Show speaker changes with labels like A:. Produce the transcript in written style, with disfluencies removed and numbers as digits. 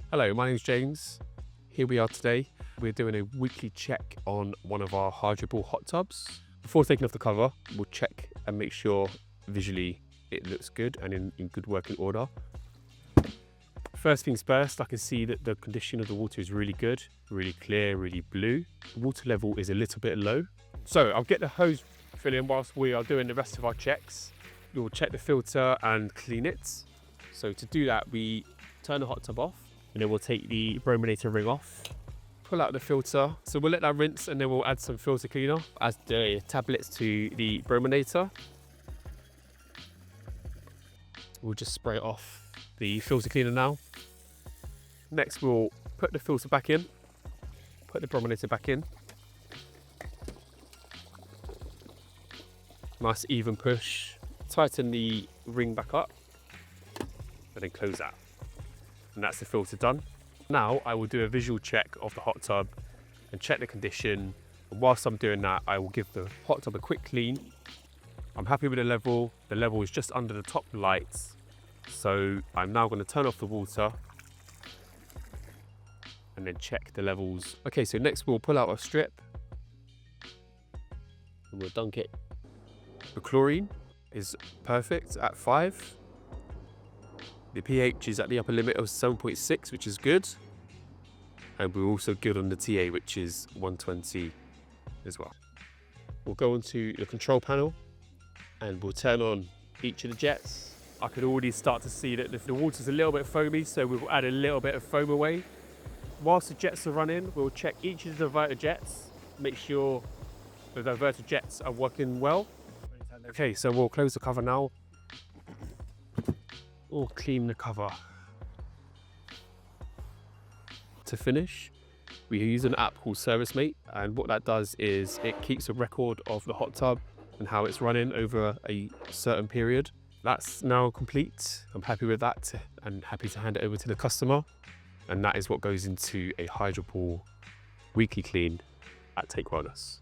A: Hello, my name's James. Here we are today. We're doing a weekly check on one of our Hydropool hot tubs. Before taking off the cover, we'll check and make sure visually it looks good and in good working order. First things first, I can see that the condition of the water is really good, really clear, really blue. The water level is a little bit low. So I'll get the hose fill in whilst we are doing the rest of our checks. We'll check the filter and clean it. So to do that, we turn the hot tub off and then we'll take the brominator ring off, pull out the filter. So we'll let that rinse and then we'll add some filter cleaner, add the tablets to the brominator. We'll just spray off the filter cleaner now. Next we'll put the filter back in, put the brominator back in. Nice even push. Tighten the ring back up and then close that. And that's the filter done. Now I will do a visual check of the hot tub and check the condition. And whilst I'm doing that, I will give the hot tub a quick clean. I'm happy with the level. The level is just under the top lights. So I'm now going to turn off the water and then check the levels. Okay, so next we'll pull out a strip and we'll dunk it. The chlorine is perfect at 5. The pH is at the upper limit of 7.6, which is good. And we're also good on the TA, which is 120 as well. We'll go onto the control panel and we'll turn on each of the jets. I could already start to see that the water's a little bit foamy, so we'll add a little bit of foam away. Whilst the jets are running, we'll check each of the diverter jets, make sure the diverter jets are working well. Okay, so we'll close the cover now. Or clean the cover. To finish, we use an app called ServiceMate, and what that does is it keeps a record of the hot tub and how it's running over a certain period. That's now complete. I'm happy with that and happy to hand it over to the customer. And that is what goes into a Hydropool weekly clean at Take Wellness.